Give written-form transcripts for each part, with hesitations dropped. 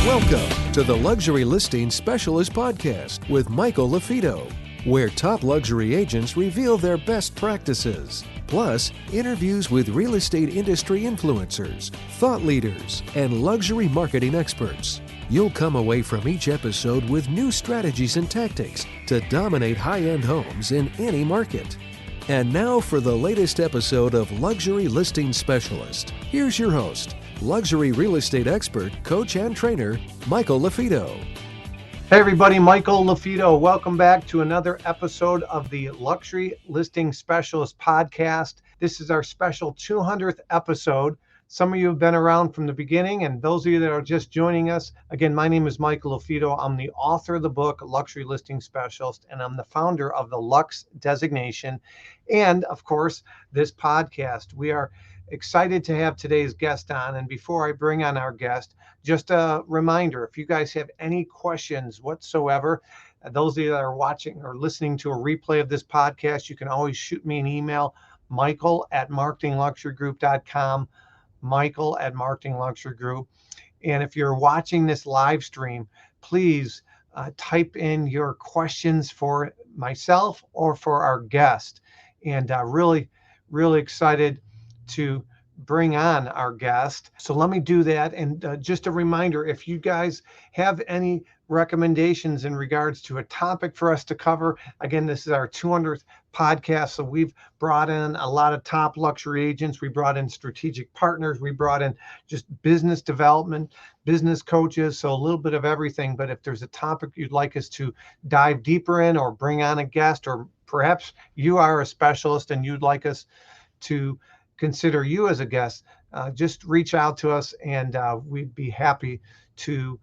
Welcome to the Luxury Listing Specialist Podcast with Michael LaFido, where top luxury agents reveal their best practices, plus interviews with real estate industry influencers, thought leaders, and luxury marketing experts. You'll come away from each episode with new strategies and tactics to dominate high-end homes in any market. And now for the latest episode of Luxury Listing Specialist. Here's your host, luxury real estate expert, coach, and trainer, Michael LaFido. Hey everybody, Michael LaFido. Welcome back to another episode of the Luxury Listing Specialist Podcast. This is our special 200th episode. Some of you have been around from the beginning, and those of you that are just joining us, again, my name is Michael LaFido. I'm the author of the book, Luxury Listing Specialist, and I'm the founder of the Lux designation, and of course, this podcast. We are excited to have today's guest on. And before I bring on our guest, just a reminder, if you guys have any questions whatsoever, those of you that are watching or listening to a replay of this podcast, you can always shoot me an email, michael@marketingluxurygroup.com, michael@marketingluxurygroup. And if you're watching this live stream, please type in your questions for myself or for our guest. And really excited to bring on our guest. So let me do that. And just a reminder, if you guys have any recommendations in regards to a topic for us to cover, again, this is our 200th podcast. So we've brought in a lot of top luxury agents. We brought in strategic partners. We brought in just business development, business coaches. So a little bit of everything. But if there's a topic you'd like us to dive deeper in or bring on a guest, or perhaps you are a specialist and you'd like us to consider you as a guest, just reach out to us and we'd be happy to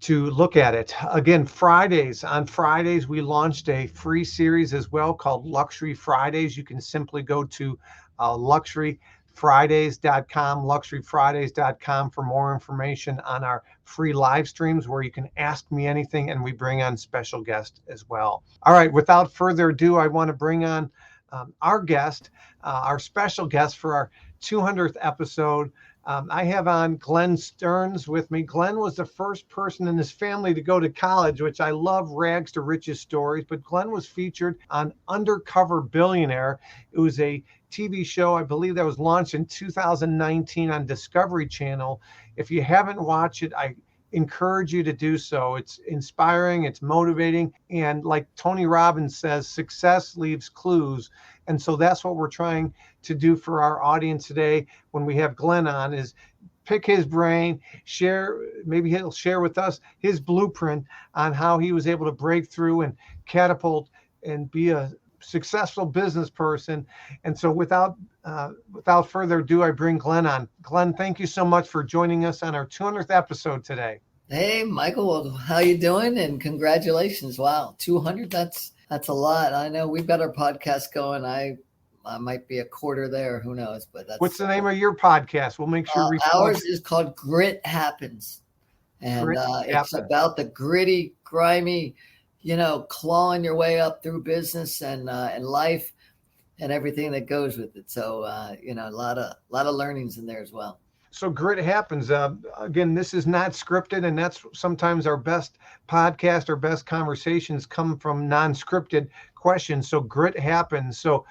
look at it. Again, on Fridays, we launched a free series as well called Luxury Fridays. You can simply go to luxuryfridays.com, luxuryfridays.com for more information on our free live streams where you can ask me anything and we bring on special guests as well. All right, without further ado, I want to bring on our guest, our special guest for our 200th episode. I have on Glenn Stearns with me. Glenn was the first person in his family to go to college, which I love rags to riches stories, but Glenn was featured on Undercover Billionaire. It was a TV show, I believe, that was launched in 2019 on Discovery Channel. If you haven't watched it, I encourage you to do so. It's inspiring, it's motivating, and like Tony Robbins says, success leaves clues. And so that's what we're trying to do for our audience today when we have Glenn on, is pick his brain, maybe he'll share with us his blueprint on how he was able to break through and catapult and be a successful business person. And so without further ado, I bring Glenn on. Glenn, thank you so much for joining us on our 200th episode today. Hey, Michael, well, how you doing? And congratulations. Wow, 200, that's a lot. I know we've got our podcast going. I might be a quarter there, who knows, but that's... What's the name of your podcast? We'll make sure ours is called Grit Happens. And it's about the gritty, grimy, clawing your way up through business and life and everything that goes with it. So, a lot of learnings in there as well. So Grit Happens. Again, this is not scripted, and that's sometimes our best podcast, our best conversations come from non-scripted questions. So Grit Happens. So,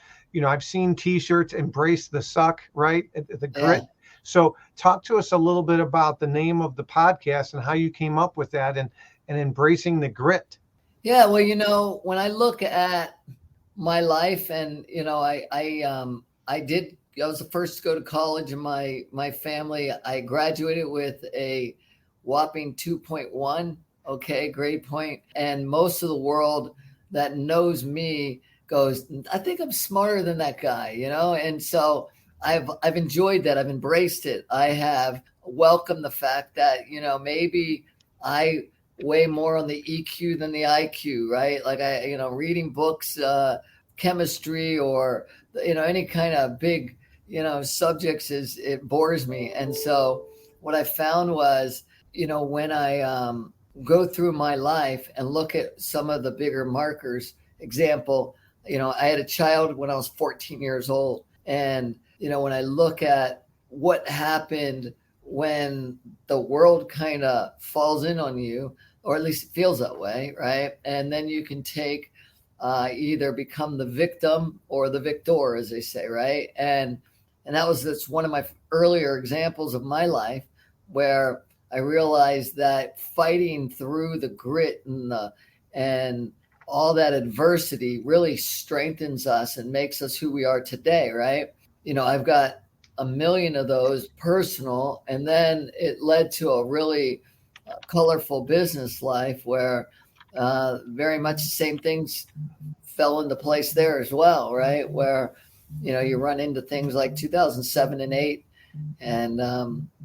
I've seen T-shirts, Embrace the Suck, right? The grit. Yeah. So talk to us a little bit about the name of the podcast and how you came up with that and embracing the grit. Yeah, well, when I look at my life, and I was the first to go to college in my family. I graduated with a whopping 2.1, grade point, and most of the world that knows me goes, I think I'm smarter than that guy, And so I've enjoyed that. I've embraced it. I have welcomed the fact that maybe I way more on the EQ than the IQ, right? Like reading books, chemistry, or any kind of big subjects it bores me. And so what I found was when I go through my life and look at some of the bigger markers, example, I had a child when I was 14 years old, and when I look at what happened when the world kind of falls in on you, or at least it feels that way, right? And then you can take either become the victim or the victor, as they say, right? And that's one of my earlier examples of my life, where I realized that fighting through the grit and all that adversity really strengthens us and makes us who we are today, right? I've got a million of those personal, and then it led to a really colorful business life where very much the same things fell into place there as well, right? Where you run into things like 2007 and 8, and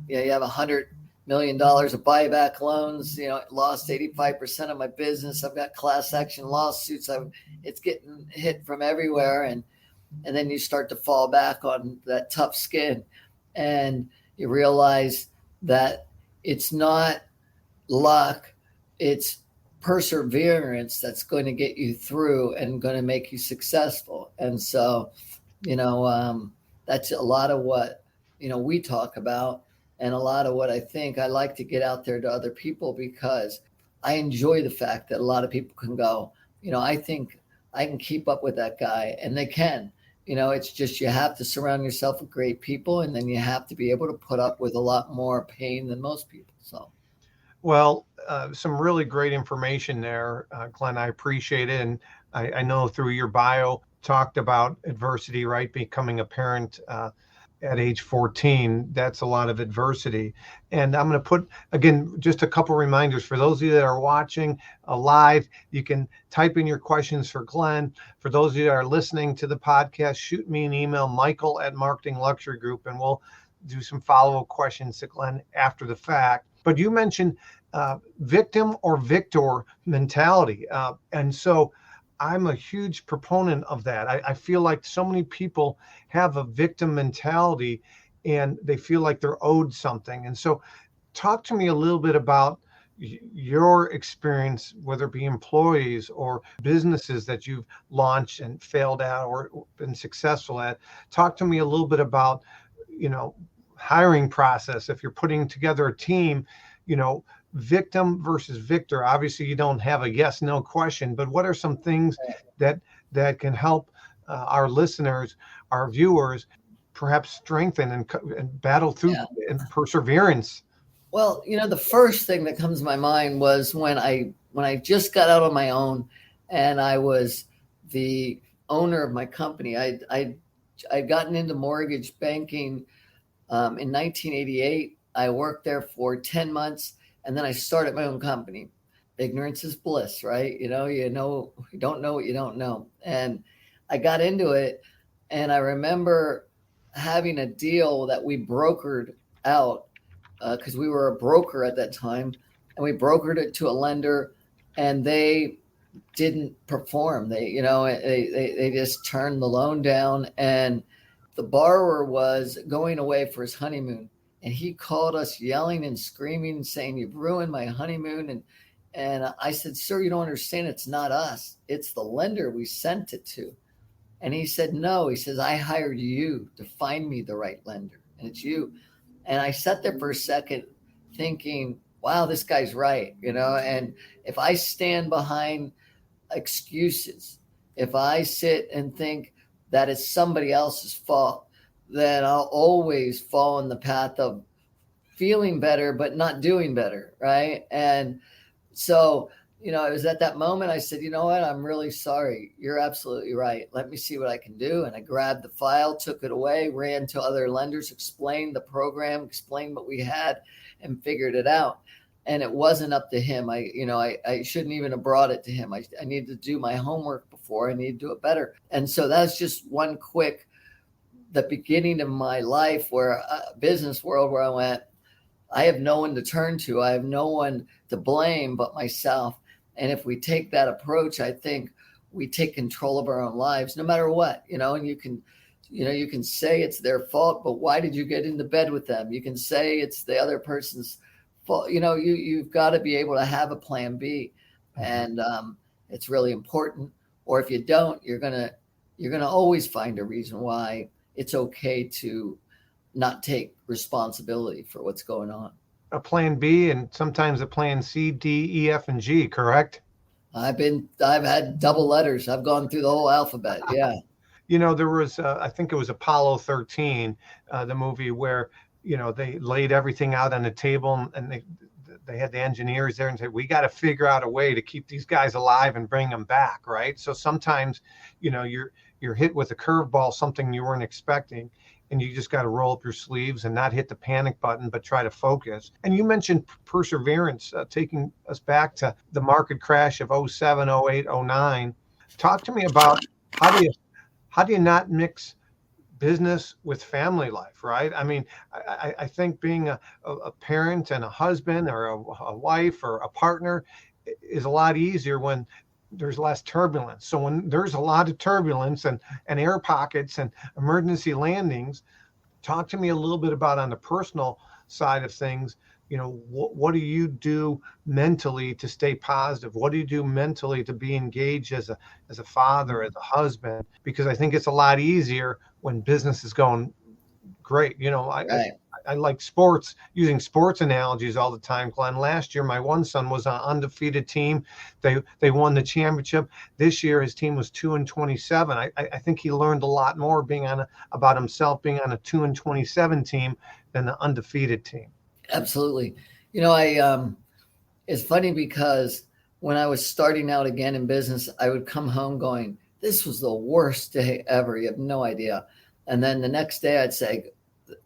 you have $100 million of buyback loans. Lost 85% of my business. I've got class action lawsuits. It's getting hit from everywhere, and then you start to fall back on that tough skin, and you realize that it's not luck, it's perseverance that's going to get you through and going to make you successful. And so, that's a lot of what, we talk about, and a lot of what I think I like to get out there to other people, because I enjoy the fact that a lot of people can go, I think I can keep up with that guy, and they can. It's just you have to surround yourself with great people, and then you have to be able to put up with a lot more pain than most people. So, well, some really great information there, Glenn. I appreciate it. And I know through your bio talked about adversity, right? Becoming a parent at age 14, that's a lot of adversity. And I'm going to put, again, just a couple reminders for those of you that are watching live. You can type in your questions for Glenn. For those of you that are listening to the podcast, shoot me an email, Michael@Marketing Luxury Group, and we'll do some follow-up questions to Glenn after the fact. But you mentioned victim or victor mentality. And so I'm a huge proponent of that. I feel like so many people have a victim mentality and they feel like they're owed something. And so talk to me a little bit about your experience, whether it be employees or businesses that you've launched and failed at or been successful at. Talk to me a little bit about, hiring process. If you're putting together a team, victim versus victor. Obviously, you don't have a yes, no question, but what are some things that can help our listeners, our viewers, perhaps strengthen and battle through and perseverance? Well, the first thing that comes to my mind was when I just got out on my own and I was the owner of my company. I'd gotten into mortgage banking in 1988. I worked there for 10 months. And then I started my own company. Ignorance is bliss, right? You don't know what you don't know. And I got into it, and I remember having a deal that we brokered out because we were a broker at that time, and we brokered it to a lender, and they didn't perform. They just turned the loan down, and the borrower was going away for his honeymoon. And he called us yelling and screaming and saying, "You've ruined my honeymoon." And I said, "Sir, you don't understand. It's not us. It's the lender we sent it to." And he said, "No." He says, "I hired you to find me the right lender. And it's you." And I sat there for a second thinking, wow, this guy's right. And if I stand behind excuses, if I sit and think that it's somebody else's fault, then I'll always fall in the path of feeling better, but not doing better. Right. And so, it was at that moment I said, you know what? I'm really sorry. You're absolutely right. Let me see what I can do. And I grabbed the file, took it away, ran to other lenders, explained the program, explained what we had, and figured it out. And it wasn't up to him. I shouldn't even have brought it to him. I needed to do my homework before. I need to do it better. And so that's just one quick, the beginning of my life where business world where I went, I have no one to turn to. I have no one to blame but myself. And if we take that approach, I think we take control of our own lives, no matter what, and you can say it's their fault, but why did you get into bed with them? You can say it's the other person's fault. You've got to be able to have a plan B. And it's really important. Or if you don't, you're going to always find a reason why it's okay to not take responsibility for what's going on. A plan B and sometimes a plan C, D, E, F, and G, correct? I've had double letters. I've gone through the whole alphabet. Yeah. There was, I think it was Apollo 13, the movie where, they laid everything out on the table and they had the engineers there and said, we got to figure out a way to keep these guys alive and bring them back. Right. So sometimes, you're hit with a curveball, something you weren't expecting, and you just got to roll up your sleeves and not hit the panic button, but try to focus. And you mentioned perseverance, taking us back to the market crash of 07, 08, 09. Talk to me about how do you not mix business with family life, right? I mean, I think being a parent and a husband or a wife or a partner is a lot easier when there's less turbulence. So when there's a lot of turbulence and air pockets and emergency landings, talk to me a little bit about on the personal side of things. What do you do mentally to stay positive? What do you do mentally to be engaged as a father, as a husband? Because I think it's a lot easier when business is going great. I like sports, using sports analogies all the time, Glenn. Last year, my one son was an undefeated team. They won the championship. This year, his team was 2-27. I think he learned a lot more about himself being on a 2-27 team than the undefeated team. Absolutely. It's funny because when I was starting out again in business, I would come home going, this was the worst day ever. You have no idea. And then the next day I'd say,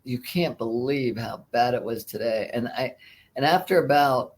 you can't believe how bad it was today. And after about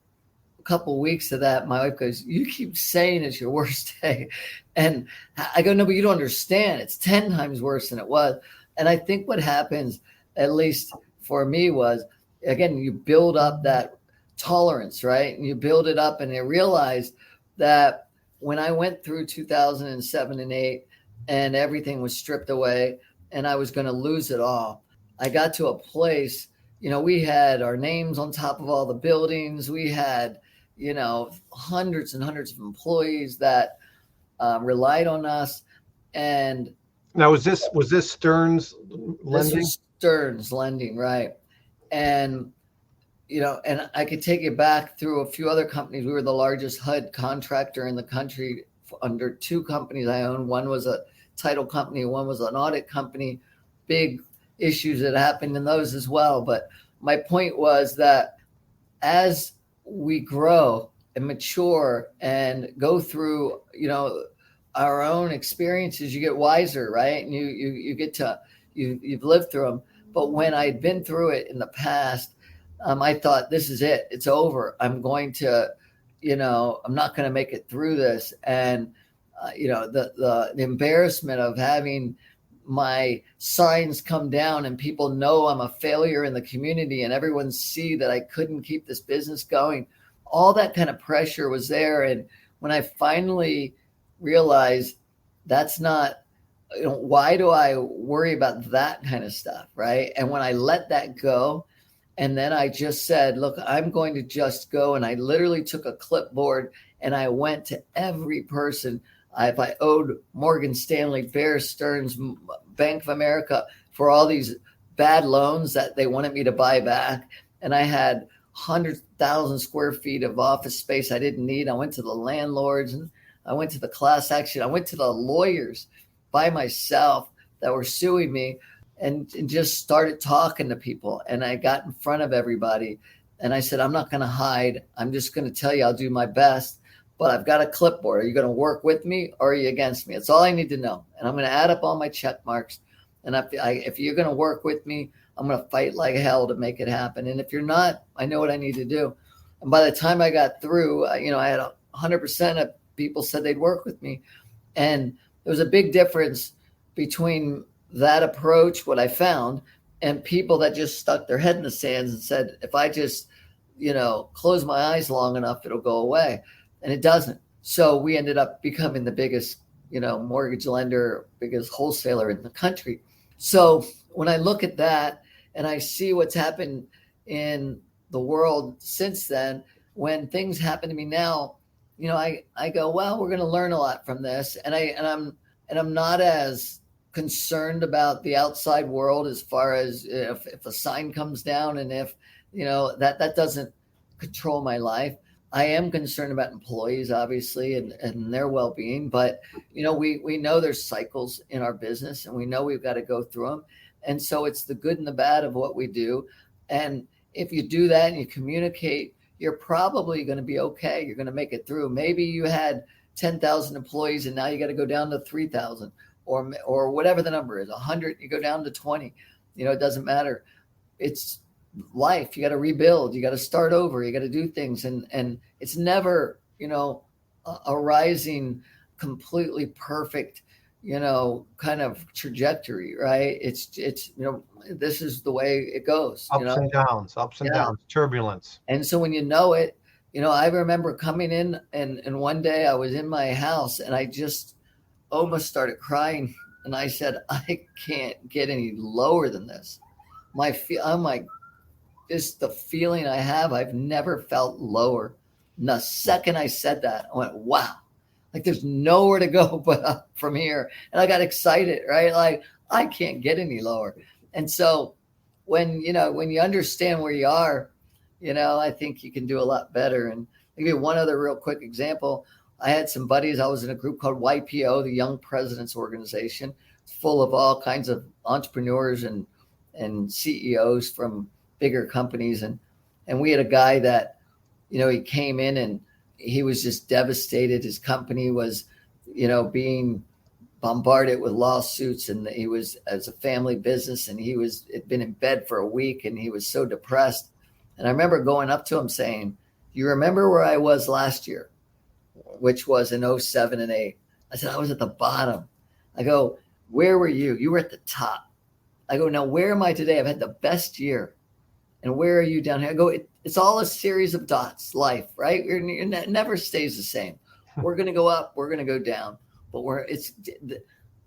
a couple of weeks of that, my wife goes, you keep saying it's your worst day. And I go, no, but you don't understand. It's 10 times worse than it was. And I think what happens, at least for me, was, again, you build up that tolerance, right? And you build it up, and I realized that when I went through 2007 and 8 and everything was stripped away and I was going to lose it all, I got to a place, we had our names on top of all the buildings. We had, hundreds and hundreds of employees that relied on us. And now, was this Stearns Lending? This was Stearns Lending, right? And, and I could take you back through a few other companies. We were the largest HUD contractor in the country under two companies I owned. One was a title company. One was an audit company. Big issues that happened in those as well. But my point was that as we grow and mature and go through, our own experiences, you get wiser, right? And you get to, you've lived through them. But when I'd been through it in the past, I thought, this is it. It's over. I'm going to, I'm not going to make it through this. And, the embarrassment of having my signs come down and people know I'm a failure in the community and everyone see that I couldn't keep this business going. All that kind of pressure was there. And when I finally realized that's not, why do I worry about that kind of stuff, right? And when I let that go, and then I just said, look, I'm going to just go. And I literally took a clipboard and I went to every person. If I owed Morgan Stanley, Bear Stearns, Bank of America for all these bad loans that they wanted me to buy back, and I had 100,000 square feet of office space I didn't need. I went to the landlords and I went to the class action. I went to the lawyers by myself that were suing me and just started talking to people. And I got in front of everybody and I said, I'm not going to hide. I'm just going to tell you I'll do my best, but I've got a clipboard. Are you going to work with me or are you against me? That's all I need to know. And I'm going to add up all my check marks. And if you're going to work with me, I'm going to fight like hell to make it happen. And if you're not, I know what I need to do. And by the time I got through, I had 100% of people said they'd work with me. And there was a big difference between that approach, what I found, and people that just stuck their head in the sands and said, if I just, close my eyes long enough, it'll go away. And it doesn't. So we ended up becoming the biggest, mortgage lender, biggest wholesaler in the country. So when I look at that and I see what's happened in the world since then, when things happen to me now, I go, well, we're going to learn a lot from this. And I'm not as concerned about the outside world as far as if a sign comes down, and if, that doesn't control my life. I am concerned about employees, obviously, and their well-being, but we know there's cycles in our business, and we know we've got to go through them. And so it's the good and the bad of what we do. And if you do that and you communicate, you're probably going to be okay. You're going to make it through. Maybe you had 10,000 employees and now you got to go down to 3,000, or whatever the number is, 100, you go down to 20. It doesn't matter. It's life. You got to rebuild. You got to start over. You got to do things. And it's never, a rising, completely perfect, kind of trajectory, right? It's this is the way it goes. Ups and downs, turbulence. And so when it, I remember coming in and one day I was in my house and I just almost started crying. And I said, I can't get any lower than this. I'm like, the feeling I have, I've never felt lower. And the second I said that, I went, wow, like there's nowhere to go but up from here. And I got excited, right? Like I can't get any lower. And so when you understand where you are, I think you can do a lot better. And I'll give you one other real quick example. I had some buddies. I was in a group called YPO, the Young Presidents Organization. It's full of all kinds of entrepreneurs and CEOs from bigger companies. And we had a guy that, he came in and he was just devastated. His company was, being bombarded with lawsuits, and he was, as a family business, and had been in bed for a week, and he was so depressed. And I remember going up to him saying, you remember where I was last year, which was in 07 and 08. I said, I was at the bottom. I go, where were you? You were at the top. I go, now where am I today? I've had the best year. And where are you down here? I go, it's all a series of dots, life, right? It never stays the same. We're going to go up, we're going to go down, but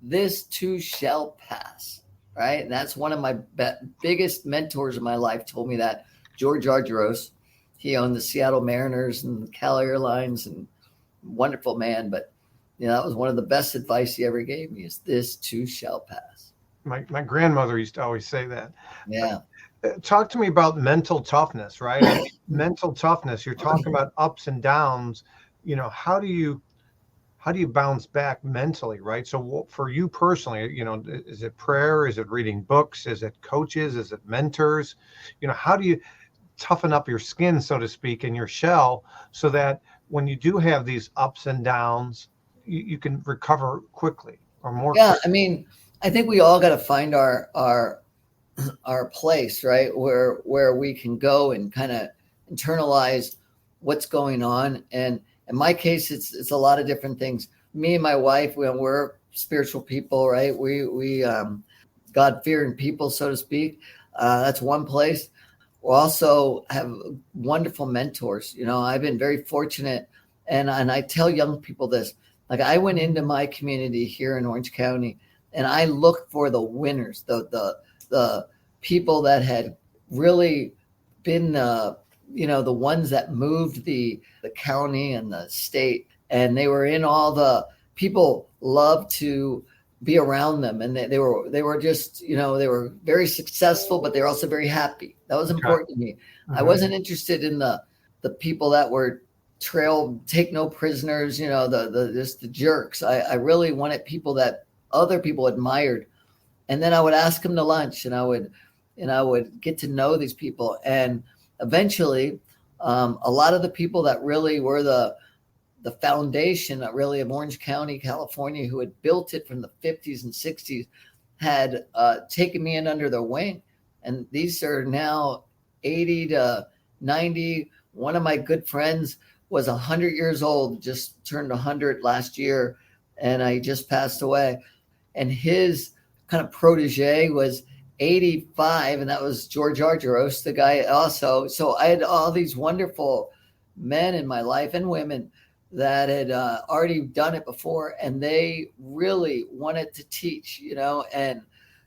this too shall pass, right? And that's one of my biggest mentors in my life told me that. George Argyros, he owned the Seattle Mariners and the Cal Airlines, and wonderful man. But that was one of the best advice he ever gave me, is this too shall pass. My grandmother used to always say that. Yeah. Talk to me about mental toughness, right? Mental toughness. You're talking about ups and downs. How do you bounce back mentally, right? So for you personally, is it prayer? Is it reading books? Is it coaches? Is it mentors? How do you toughen up your skin, so to speak, in your shell, so that when you do have these ups and downs, you can recover quickly or more? Yeah, quickly? I think we all got to find our place, right? Where we can go and kind of internalize what's going on. And in my case, it's a lot of different things. Me and my wife, we're spiritual people, right? We God-fearing people, so to speak. That's one place. We also have wonderful mentors. I've been very fortunate, and I tell young people this. Like, I went into my community here in Orange County, and I looked for the winners, the people that had really been the ones that moved the county and the state, and they were in all the people loved to be around them, and they were just they were very successful, but they were also very happy. That was important to me. Mm-hmm. I wasn't interested in the people that were take no prisoners, the jerks. I really wanted people that other people admired, and then I would ask them to lunch, and I would get to know these people, and eventually, a lot of the people that really were the foundation really of Orange County, California, who had built it from the 50s and 60s, had taken me in under their wing. And these are now 80 to 90. One of my good friends was 100 years old, just turned 100 last year, and he just passed away. And his kind of protege was 85, and that was George Argyros, the guy also. So I had all these wonderful men in my life and women that had already done it before, and they really wanted to teach, and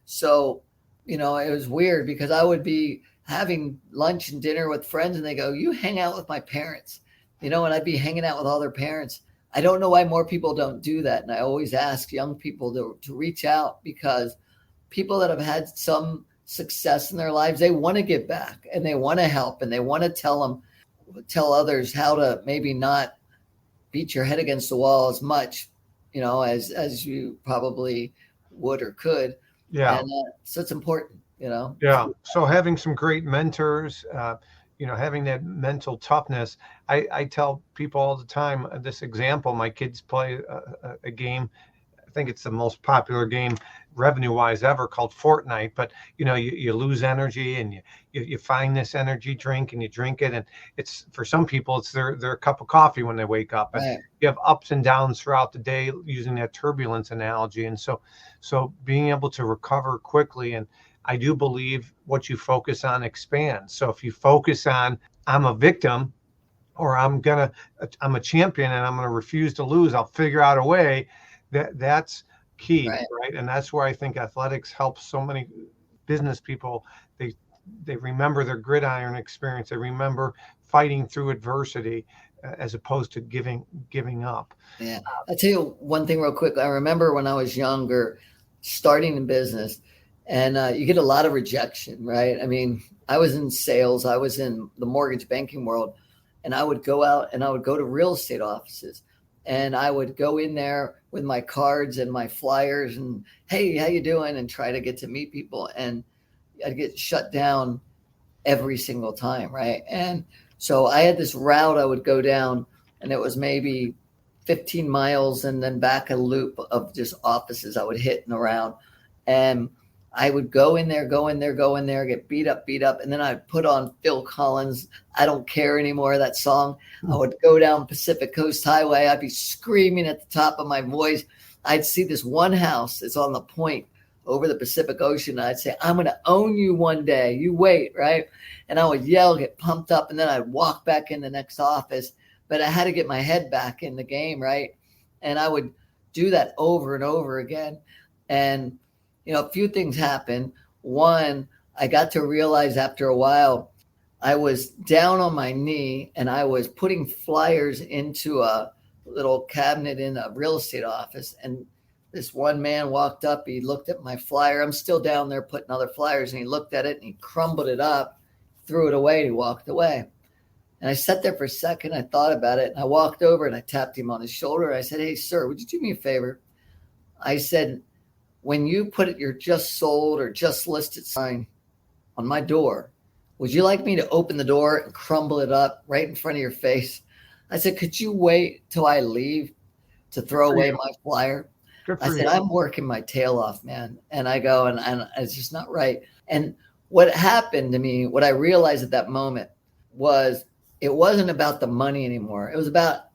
so, it was weird because I would be having lunch and dinner with friends, and they go, you hang out with my parents, and I'd be hanging out with all their parents. I don't know why more people don't do that. And I always ask young people to reach out, because people that have had some success in their lives, they want to give back and they want to help, and they want to tell others how to maybe not beat your head against the wall as much, as you probably would or could. Yeah. And so it's important, Yeah. So having some great mentors, having that mental toughness. I tell people all the time this example. My kids play a game. I think it's the most popular game revenue-wise ever, called Fortnite. But you lose energy, and you find this energy drink, and you drink it, and it's, for some people, it's their cup of coffee when they wake up. And Right. you have ups and downs throughout the day, using that turbulence analogy. And so being able to recover quickly, and I do believe what you focus on expands. So if you focus on, I'm a victim, or I'm a champion and I'm gonna refuse to lose, I'll figure out a way, that's key, right? And that's where I think athletics helps so many business people. They remember their gridiron experience. They remember fighting through adversity, as opposed to giving up. Yeah. I'll tell you one thing real quick. I remember when I was younger, starting in business, and you get a lot of rejection, right? I mean, I was in sales. I was in the mortgage banking world, and I would go out and I would go to real estate offices, and I would go in there with my cards and my flyers and, hey, how you doing? And try to get to meet people. And I'd get shut down every single time, right? And so I had this route I would go down, and it was maybe 15 miles and then back a loop of just offices I would hit and around. And I would go in there, get beat up. And then I'd put on Phil Collins' I Don't Care Anymore, that song. I would go down Pacific Coast Highway. I'd be screaming at the top of my voice. I'd see this one house that's on the point over the Pacific Ocean. I'd say, I'm going to own you one day. You wait, right? And I would yell, get pumped up, and then I'd walk back in the next office. But I had to get my head back in the game, right? And I would do that over and over again. And a few things happened. One, I got to realize after a while, I was down on my knee and I was putting flyers into a little cabinet in a real estate office. And this one man walked up, he looked at my flyer. I'm still down there putting other flyers, and he looked at it and he crumbled it up, threw it away, and he walked away. And I sat there for a second. I thought about it, and I walked over and I tapped him on his shoulder. I said, hey, sir, would you do me a favor? I said, when you put your just sold or just listed sign on my door, would you like me to open the door and crumble it up right in front of your face? I said, could you wait till I leave to throw away my flyer? I said, I'm working my tail off, man. And I go, and it's just not right. And what happened to me, what I realized at that moment was, it wasn't about the money anymore. It was about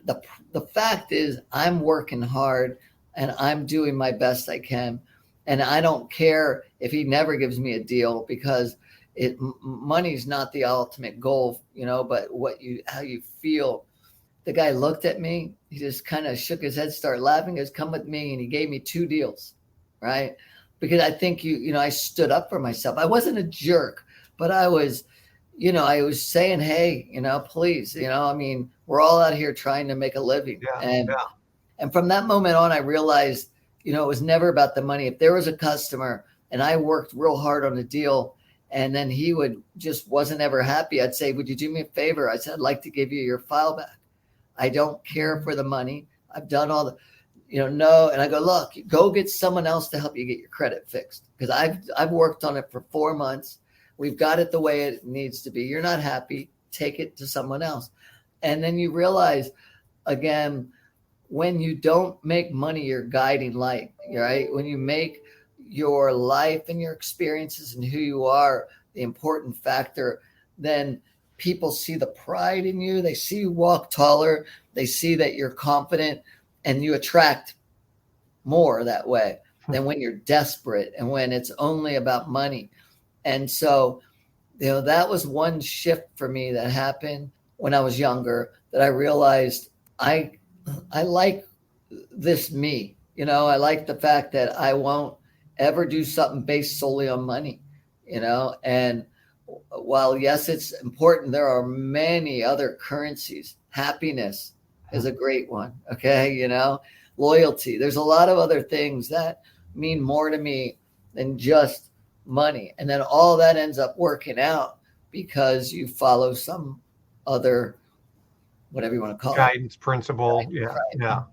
the fact is, I'm working hard and I'm doing my best I can. And I don't care if he never gives me a deal, because money's not the ultimate goal, but how you feel. The guy looked at me. He just kind of shook his head, started laughing. He goes, come with me. And he gave me 2 deals, right? Because I think I stood up for myself. I wasn't a jerk, but I was, I was saying, hey, please, I mean, we're all out here trying to make a living. And from that moment on, I realized, it was never about the money. If there was a customer and I worked real hard on a deal, and then he wasn't ever happy, I'd say, would you do me a favor? I said, I'd like to give you your file back. I don't care for the money. I've done all the, no. And I go, look, go get someone else to help you get your credit fixed. Because I've worked on it for 4 months. We've got it the way it needs to be. You're not happy. Take it to someone else. And then you realize, again, when you don't make money your guiding light, right? When you make your life and your experiences and who you are the important factor, then people see the pride in you. They see you walk taller. They see that you're confident, and you attract more that way than when you're desperate and when it's only about money. And so, that was one shift for me that happened when I was younger, that I realized I like this me, I like the fact that I won't ever do something based solely on money, and while yes, it's important, there are many other currencies, happiness, is a great one. Okay. Loyalty. There's a lot of other things that mean more to me than just money. And then all that ends up working out because you follow some other, whatever you want to call guidance principle. Yeah. Right. Yeah.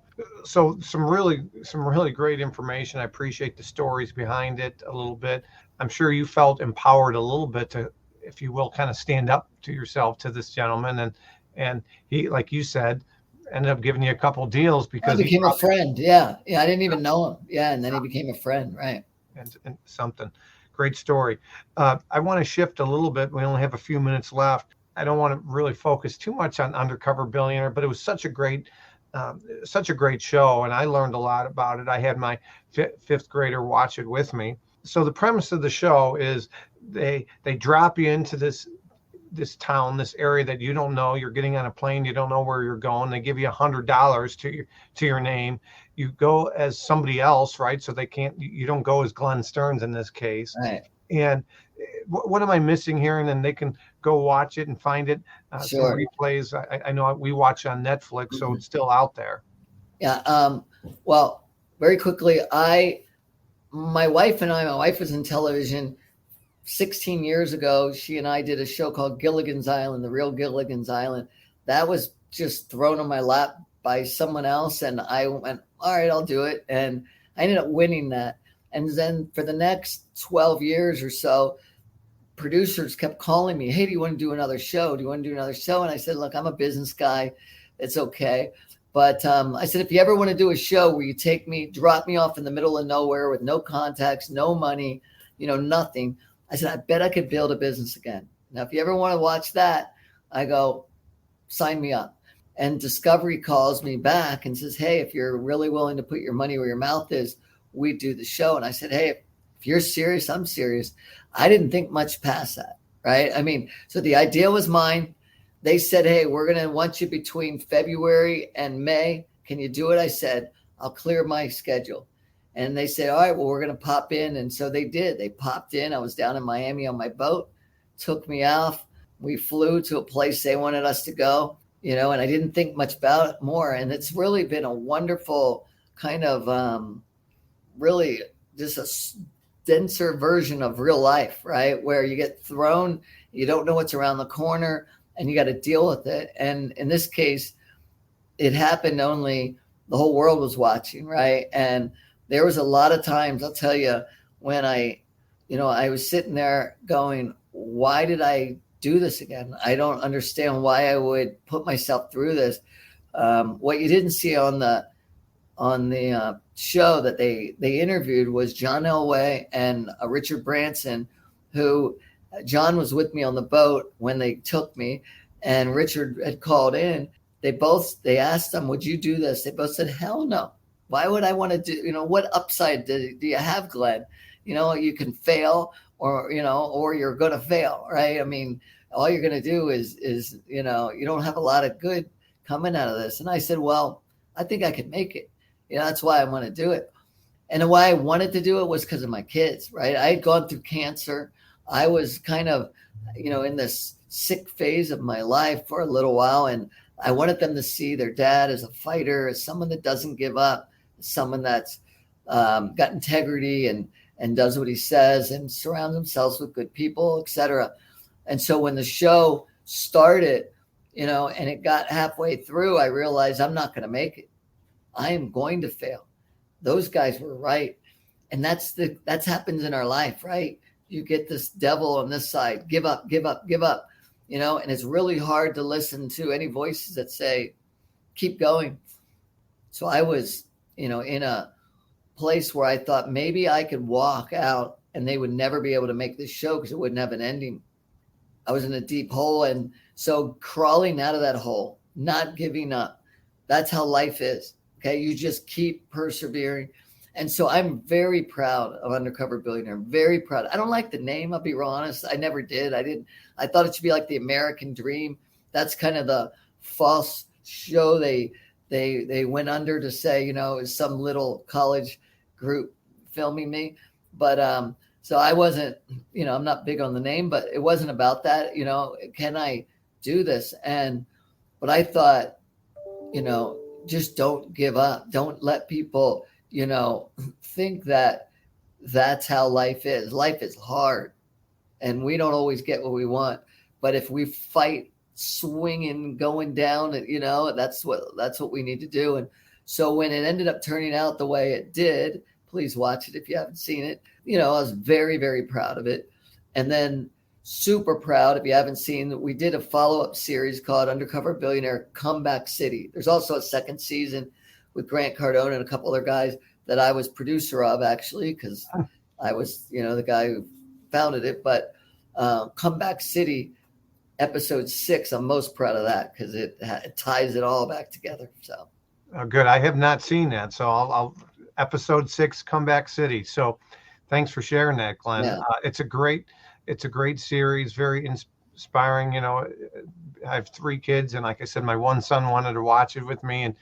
So some really great information. I appreciate the stories behind it a little bit. I'm sure you felt empowered a little bit to, if you will, kind of stand up to yourself, to this gentleman. And he, like you said, ended up giving you a couple deals because he became a friend. Yeah. I didn't even know him. Yeah. And then he became a friend. Right. And something. Great story. I want to shift a little bit. We only have a few minutes left. I don't want to really focus too much on Undercover Billionaire, but it was such a great show, and I learned a lot about it. I had my fifth grader watch it with me. So the premise of the show is they drop you into this town, this area that you don't know. You're getting on a plane, you don't know where you're going. They give you $100 to your name. You go as somebody else, right? So you don't go as Glenn Stearns in this case. Right. And what am I missing here? And then they can go watch it and find it. Sure. Some replays. I know we watch on Netflix, so it's still out there. Yeah. Well, very quickly, my wife was in television 16 years ago. She and I did a show called Gilligan's Island, The Real Gilligan's Island. That was just thrown on my lap by someone else. And I went, all right, I'll do it. And I ended up winning that. And then for the next 12 years or so, producers kept calling me, hey, do you want to do another show? Do you want to do another show? And I said, look, I'm a business guy. It's okay. But I said, if you ever want to do a show where you take me, drop me off in the middle of nowhere with no contacts, no money, nothing. I said, I bet I could build a business again. Now, if you ever want to watch that, I go, sign me up. And Discovery calls me back and says, hey, if you're really willing to put your money where your mouth is, we do the show. And I said, hey, if you're serious, I'm serious. I didn't think much past that, right? I mean, so the idea was mine. They said, hey, we're going to want you between February and May. Can you do it? I said, I'll clear my schedule. And they said, all right, well, we're going to pop in. And so they did. They popped in. I was down in Miami on my boat, took me off. We flew to a place they wanted us to go, and I didn't think much about it more. And it's really been a wonderful kind of really just a denser version of real life, right? Where you get thrown, you don't know what's around the corner, and you got to deal with it. And in this case, it happened only the whole world was watching, right? And there was a lot of times, I'll tell you, when I was sitting there going, why did I do this again? I don't understand why I would put myself through this. What you didn't see on the show that they interviewed was John Elway and Richard Branson, who John was with me on the boat when they took me, and Richard had called in. They asked them, would you do this? They both said, hell no. Why would I want to do, what upside do you have, Glenn? You can fail or you're going to fail, right? I mean, all you're going to do is, you don't have a lot of good coming out of this. And I said, well, I think I could make it. That's why I want to do it. And why I wanted to do it was because of my kids, right? I had gone through cancer. I was kind of, in this sick phase of my life for a little while. And I wanted them to see their dad as a fighter, as someone that doesn't give up, as someone that's got integrity and does what he says and surrounds themselves with good people, etc. And so when the show started, and it got halfway through, I realized I'm not going to make it. I am going to fail. Those guys were right. And that's happens in our life, right? You get this devil on this side, give up, give up, give up, and it's really hard to listen to any voices that say, keep going. So I was, in a place where I thought maybe I could walk out and they would never be able to make this show because it wouldn't have an ending. I was in a deep hole. And so crawling out of that hole, not giving up, that's how life is. Okay. You just keep persevering. And so I'm very proud of Undercover Billionaire. Very proud. I don't like the name. I'll be real honest. I never did. I thought it should be like the American Dream. That's kind of the false show they went under to say, is some little college group filming me. But so I wasn't, I'm not big on the name, but it wasn't about that. Can I do this? But I thought, just don't give up. Don't let people, think that that's how life is. Life is hard and we don't always get what we want. But if we fight swinging, going down, that's what we need to do. And so when it ended up turning out the way it did, please watch it if you haven't seen it. I was very, very proud of it. And then super proud, if you haven't seen, we did a follow-up series called Undercover Billionaire Comeback City. There's also a second season with Grant Cardone and a couple other guys that I was producer of, actually, because I was, the guy who founded it. But Comeback City, episode 6, I'm most proud of that because it ties it all back together. So good. I have not seen that, so I'll episode 6, Comeback City. So thanks for sharing that, Glenn. Yeah. It's a great series, very inspiring. I have 3 kids, and like I said, my one son wanted to watch it with me. And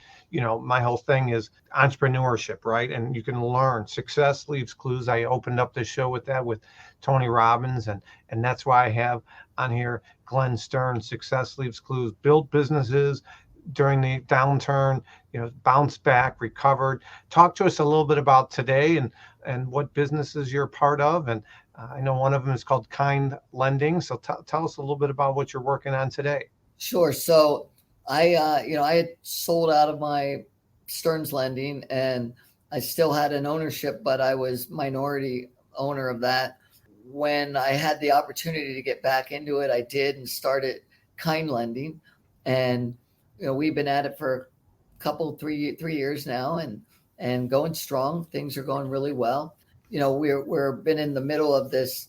my whole thing is entrepreneurship, right? And you can learn. Success leaves clues. I opened up this show with that with Tony Robbins, and that's why I have on here Glenn Stearns. Success leaves clues. Built businesses during the downturn, bounced back, recovered. Talk to us a little bit about today and what businesses you're part of. And I know one of them is called Kind Lending. So tell us a little bit about what you're working on today. Sure. So I had sold out of my Stearns Lending and I still had an ownership, but I was minority owner of that. When I had the opportunity to get back into it, I did and started Kind Lending. And, we've been at it for a couple, 3 years now and going strong. Things are going really well. We're been in the middle of this,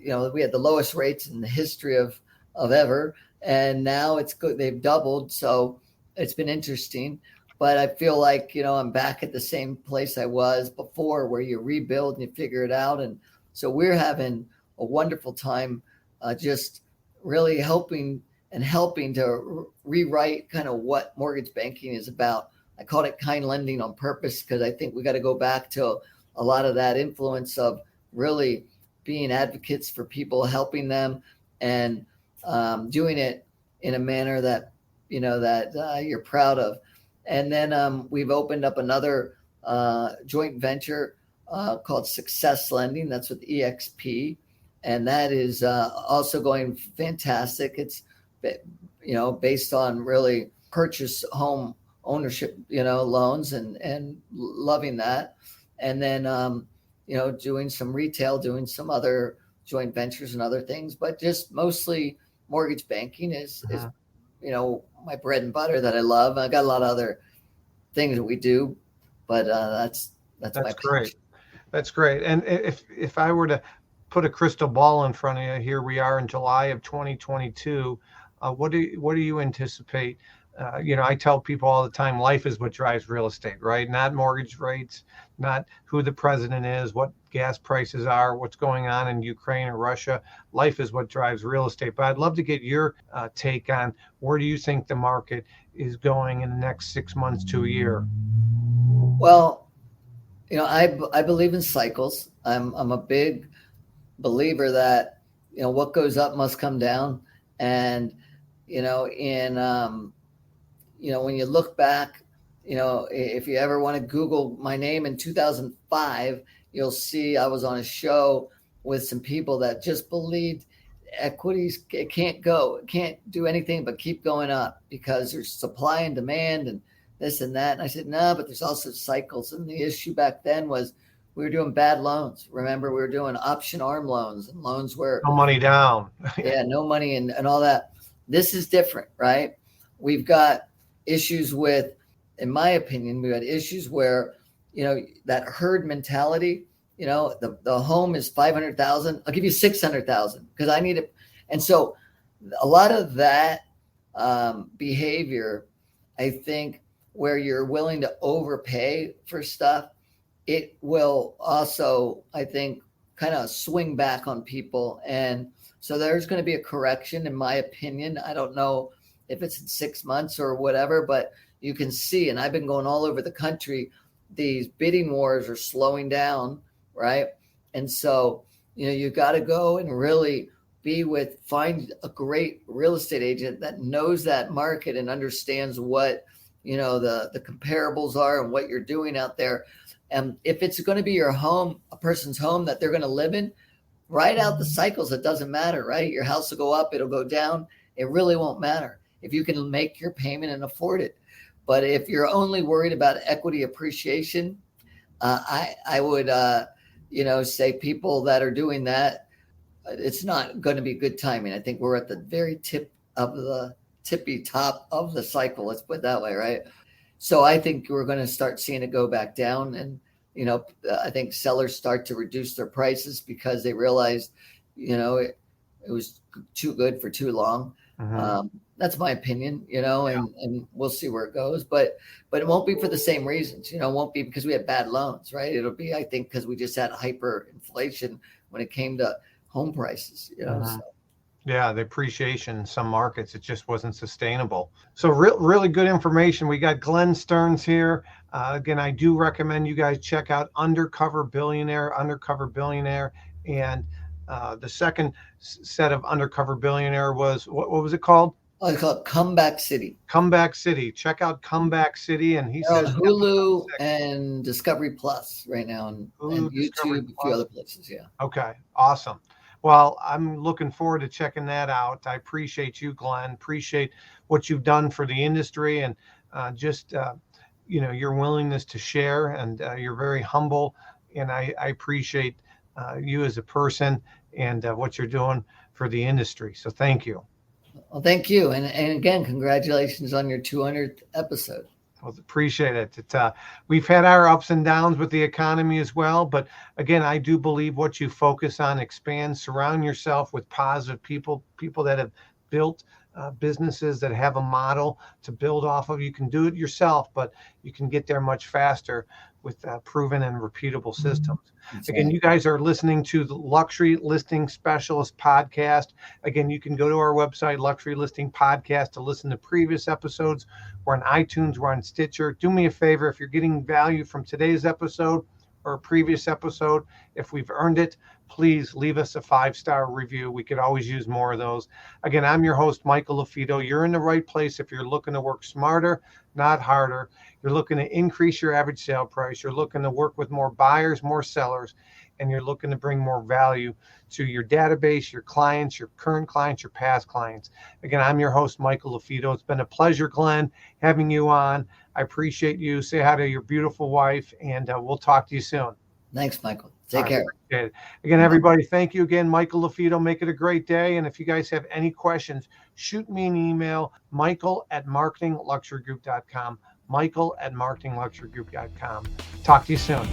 we had the lowest rates in the history of ever. And now it's good. They've doubled. So it's been interesting, but I feel like, I'm back at the same place I was before where you rebuild and you figure it out. And so we're having a wonderful time, just really helping to rewrite kind of what mortgage banking is about. I called it Kind Lending on purpose because I think we got to go back to a lot of that influence of really being advocates for people, helping them, and doing it in a manner that you're proud of. And then we've opened up another joint venture called Success Lending. That's with EXP, and that is also going fantastic. It's based on really purchase home ownership, loans and loving that. And then doing some retail, doing some other joint ventures and other things, but just mostly mortgage banking is my bread and butter that I love. I got a lot of other things that we do, but that's my great. passion. That's great. And if I were to put a crystal ball in front of you, here we are in July of 2022. What do you anticipate? I tell people all the time, life is what drives real estate, right? Not mortgage rates, not who the president is, what gas prices are, what's going on in Ukraine or Russia. Life is what drives real estate. But I'd love to get your take on where do you think the market is going in the next 6 months to a year? Well, I believe in cycles. I'm a big believer that, what goes up must come down. And, when you look back, if you ever want to Google my name in 2005, you'll see I was on a show with some people that just believed equities it can't do anything but keep going up because there's supply and demand and this and that. And I said, no, but there's also cycles. And the issue back then was we were doing bad loans. Remember, we were doing option arm loans and loans where no money down. Yeah, no money and all that. This is different, right? We've got issues with, in my opinion, we had issues where, that herd mentality, the home is 500,000. I'll give you 600,000 because I need it. And so a lot of that behavior, I think, where you're willing to overpay for stuff, it will also, I think, kind of swing back on people. And so there's going to be a correction, in my opinion. I don't know if it's in 6 months or whatever, but you can see, and I've been going all over the country, these bidding wars are slowing down, right? And so, you got to go and really find a great real estate agent that knows that market and understands what the comparables are and what you're doing out there. And if it's going to be your home, a person's home that they're going to live in, ride out the cycles. It doesn't matter, right? Your house will go up, it'll go down. It really won't matter if you can make your payment and afford it. But if you're only worried about equity appreciation, I would, say people that are doing that, it's not going to be good timing. I think we're at the very tippy top of the cycle. Let's put it that way, right? So I think we're going to start seeing it go back down. And, I think sellers start to reduce their prices because they realized, it was too good for too long. That's my opinion, and we'll see where it goes. But it won't be for the same reasons. It won't be because we had bad loans, right? It'll be, I think, because we just had hyperinflation when it came to home prices, So. Yeah, the appreciation in some markets, it just wasn't sustainable. So really good information. We got Glenn Stearns here. Again, I do recommend you guys check out Undercover Billionaire. And the second set of Undercover Billionaire was, what was it called? I call it Comeback City. Comeback City. Check out Comeback City. And he says Hulu and Discovery Plus right now, and YouTube, a few other places. Yeah. Okay. Awesome. Well, I'm looking forward to checking that out. I appreciate you, Glenn. Appreciate what you've done for the industry, and your willingness to share, and you're very humble. And I appreciate you as a person and what you're doing for the industry. So thank you. Well, thank you. And again, congratulations on your 200th episode. Well, appreciate it. We've had our ups and downs with the economy as well. But again, I do believe what you focus on expands. Surround yourself with positive people that have built businesses, that have a model to build off of. You can do it yourself, but you can get there much faster with proven and repeatable systems. That's again, right. You guys are listening to the Luxury Listing Specialist podcast. Again, you can go to our website, Luxury Listing Podcast, to listen to previous episodes. We're on iTunes, we're on Stitcher. Do me a favor, if you're getting value from today's episode or a previous episode, if we've earned it, please leave us a 5-star review. We could always use more of those. Again, I'm your host, Michael LaFido. You're in the right place if you're looking to work smarter, not harder. You're looking to increase your average sale price. You're looking to work with more buyers, more sellers, and you're looking to bring more value to your database, your clients, your current clients, your past clients. Again, I'm your host, Michael LaFido. It's been a pleasure, Glenn, having you on. I appreciate you. Say hi to your beautiful wife, and we'll talk to you soon. Thanks, Michael. Take care. Again, everybody, thank you again. Michael LaFido. Make it a great day. And if you guys have any questions, shoot me an email, michael@marketingluxurygroup.com, michael@marketingluxurygroup.com. Talk to you soon.